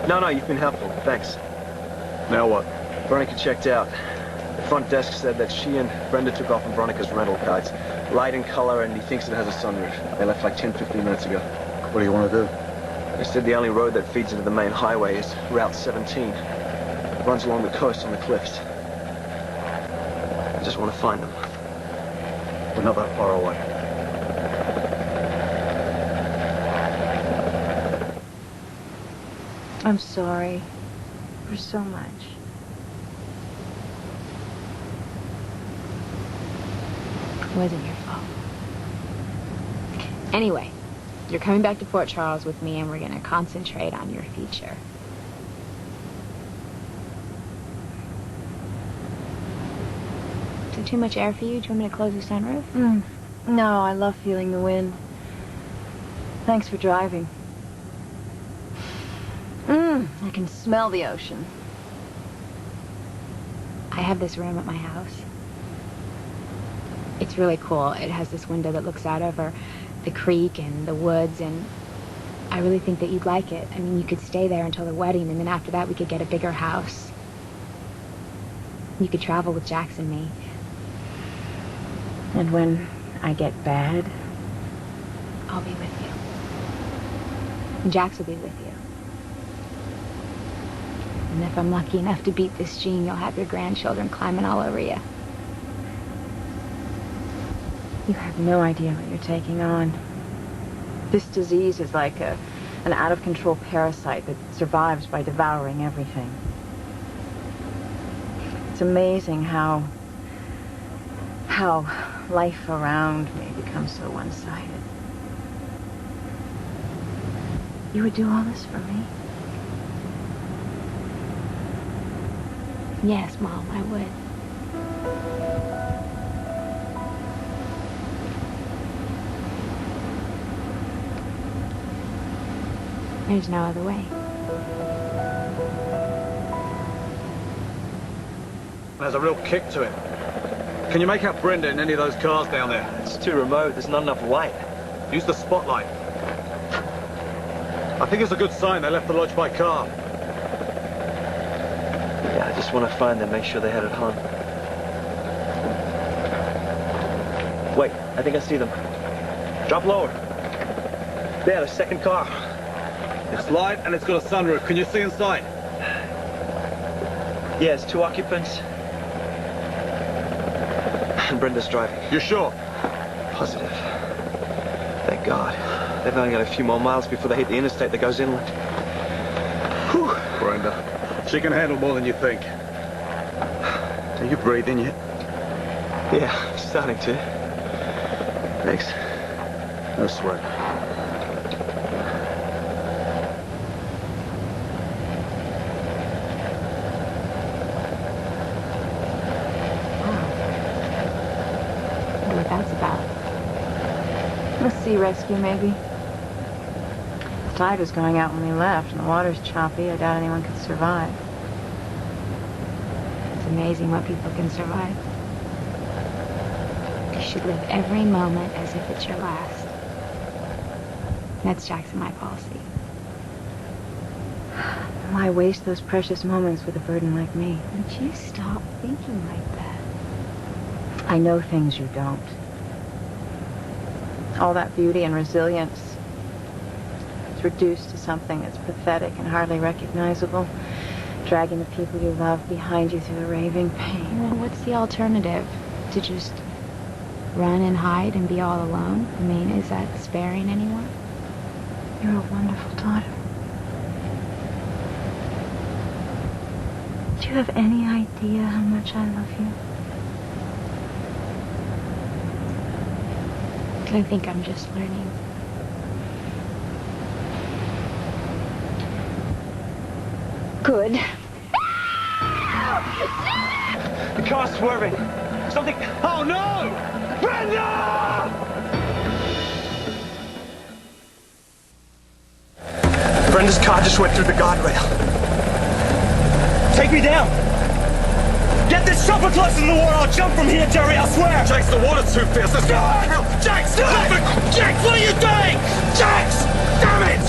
No, you've been helpful. Thanks. Now what? Veronica checked out. The front desk said that she and Brenda took off in Veronica's rental car. It's light in color, and he thinks it has a sunroof. They left like 10, 15 minutes ago. What do you want to do? They said the only road that feeds into the main highway is Route 17. It runs along the coast on the cliffs. I just want to find them. We're not that far away. I'm sorry for so much. It wasn't your fault. Anyway, you're coming back to Fort Charles with me, and we're going to concentrate on your future. Is it too much air for you? Do you want me to close the sunroof? No, I love feeling the wind. Thanks for driving. I can smell the ocean. I have this room at my house. It's really cool. It has this window that looks out over the creek and the woods, and I really think that you'd like it. I mean, you could stay there until the wedding, and then after that we could get a bigger house. You could travel with Jax and me. And when I get bad, I'll be with you. And Jax will be with you. And if I'm lucky enough to beat this gene, you'll have your grandchildren climbing all over you. You have no idea what you're taking on. This disease is like an out-of-control parasite that survives by devouring everything. It's amazing how life around me becomes so one-sided. You would do all this for me? Yes, Mom, I would. There's no other way. There's a real kick to it. Can you make out Brenda in any of those cars down there? It's too remote. There's not enough light. Use the spotlight. I think it's a good sign they left the lodge by car. Yeah, I just want to find them, make sure they headed home. Wait, I think I see them. Drop lower. There, the second car. It's light and it's got a sunroof. Can you see inside? Yeah, it's 2 occupants. And Brenda's driving. You sure? Positive. Thank God. They've only got a few more miles before they hit the interstate that goes inland. Whew. Brenda, she can handle more than you think. Are you breathing yet? Yeah, I'm starting to. Thanks. No sweat. A sea rescue, maybe. The tide was going out when we left, and the water's choppy. I doubt anyone could survive. It's amazing what people can survive. You should live every moment as if it's your last. That's Jax and my policy. Why waste those precious moments with a burden like me? Would you stop thinking like that? I know things you don't. All that beauty and resilience is reduced to something that's pathetic and hardly recognizable, dragging the people you love behind you through the raving pain. Well, what's the alternative? To just run and hide and be all alone? I mean, is that sparing anyone? You're a wonderful daughter. Do you have any idea how much I love you? I think I'm just learning. Good. The car's swerving. Something... Oh, no! Brenda! Brenda's car just went through the guardrail. Take me down! Get this chopper close to the water! I'll jump from here, Jerry, I swear! Jax, the water's too fierce. Let's go! Jax, stop it! Jax, what are you doing? Jax! Damn it!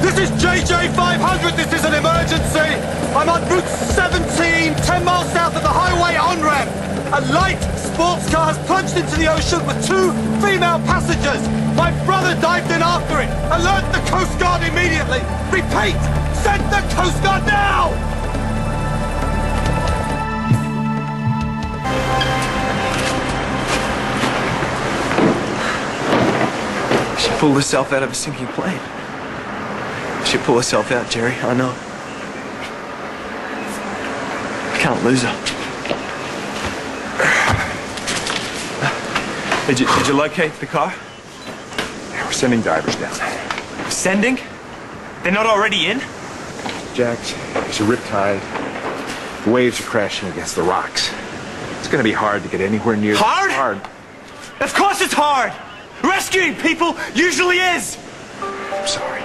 This This is JJ 500. This is an emergency. I'm on Route 17, 10 miles south of the highway on-ramp. A light sports car has plunged into the ocean with 2 female passengers. My brother dived in after it. Alert the Coast Guard immediately. Repeat, send the Coast Guard now! She pulled herself out of a sinking plane. She'll pull herself out, Jerry. I know. I can't lose her. Did you locate the car? We're sending divers down. Sending? They're not already in? Jax, it's a riptide. The waves are crashing against the rocks. It's gonna be hard to get anywhere near. Hard? Hard. Of course it's hard! Rescuing people usually is! I'm sorry.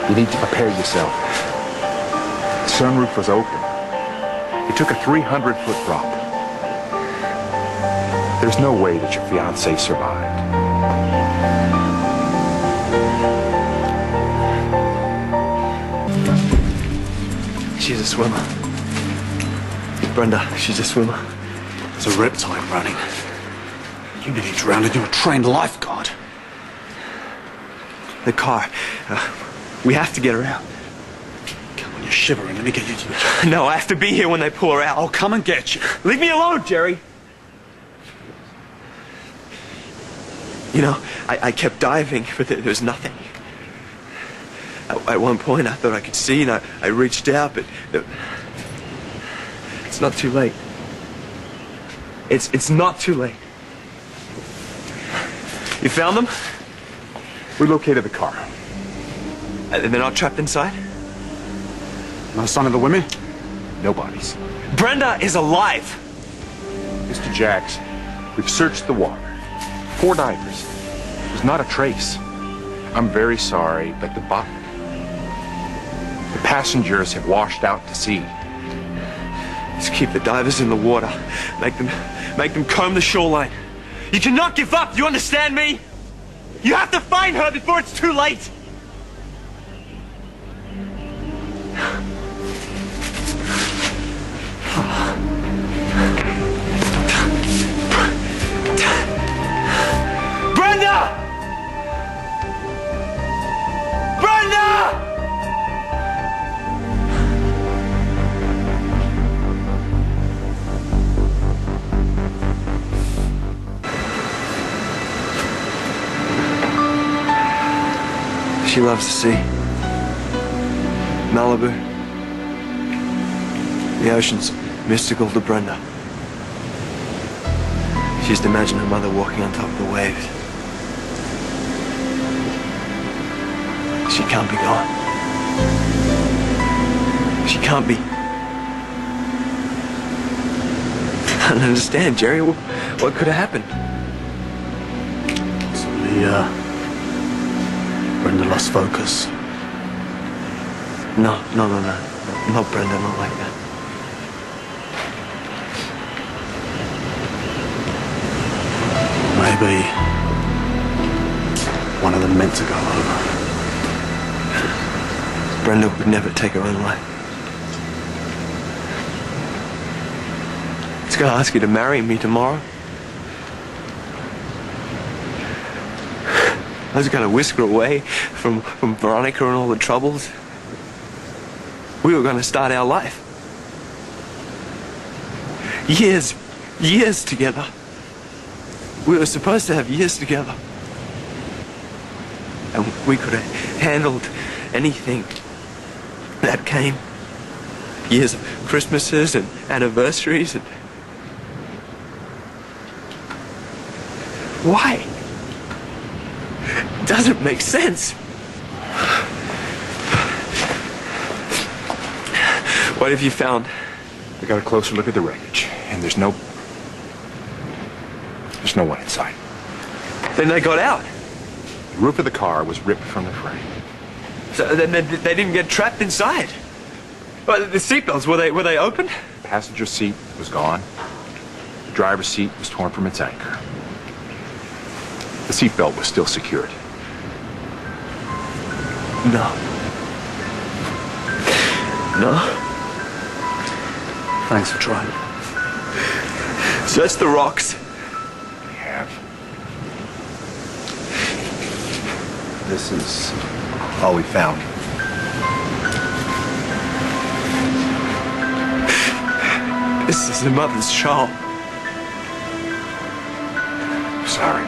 You need to prepare yourself. The sunroof was open. It took a 300-foot drop. There's no way that your fiancé survived. She's a swimmer. Brenda, she's a swimmer. It's a riptide running. You nearly drowned into a trained lifeguard. The car. We have to get her out. Come on, you're shivering. Let me get you to the... No, I have to be here when they pull her out. I'll come and get you. Leave me alone, Jerry. You know, I kept diving, but there was nothing. At one point, I thought I could see, and I reached out, but it's not too late. It's not too late. You found them? We located the car. They're not trapped inside? No sign of the women? No bodies. Brenda is alive! Mr. Jax, we've searched the water. 4 divers. There's not a trace. I'm very sorry, but the passengers have washed out to sea. Just keep the divers in the water. Make them comb the shoreline. You cannot give up, you understand me? You have to find her before it's too late! Brenda! Brenda! She loves the sea. Malibu. The ocean's mystical to Brenda. She used to imagine her mother walking on top of the waves. She can't be gone. She can't be. I don't understand, Jerry. What could have happened? Possibly, Brenda lost focus. No. Not Brenda, not like that. Maybe one of them meant to go over. Brenda would never take her own life. It's gonna ask you to marry me tomorrow. I was gonna whisk her away from Veronica and all the troubles. We were gonna start our life. Years together. We were supposed to have years together. And we could have handled anything that came. Years of Christmases and anniversaries and... Why? It doesn't make sense. What have you found? We got a closer look at the wreckage, and there's no one inside. Then they got out. The roof of the car was ripped from the frame. So then they didn't get trapped inside. Well, the seatbelts, were they open? The passenger seat was gone. The driver's seat was torn from its anchor. The seatbelt was still secured. No. No. Thanks for trying. Search the rocks. We have. This is all we found. This is the mother's child. Sorry.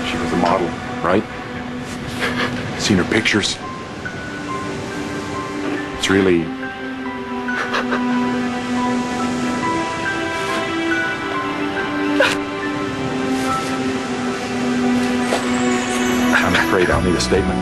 She was a model, right? Seen her pictures. It's really... I'm afraid I'll need a statement.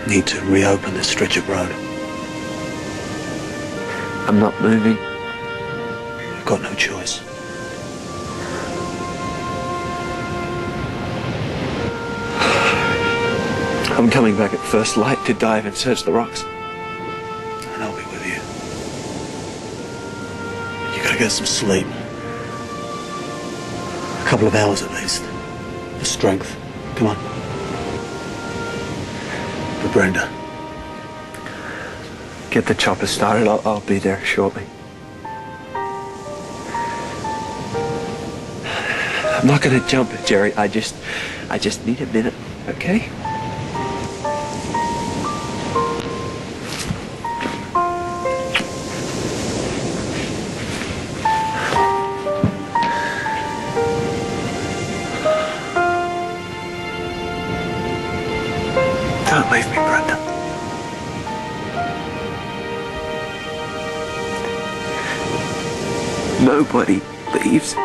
I need to reopen this stretch of road. I'm not moving. I've got no choice. I'm coming back at first light to dive and search the rocks. And I'll be with you. You gotta get some sleep. A couple of hours at least. For strength. Come on. For Brenda. Get the chopper started. I'll be there shortly. I'm not gonna jump, Jerry. I just need a minute, okay? Don't leave me, Brenda. Nobody leaves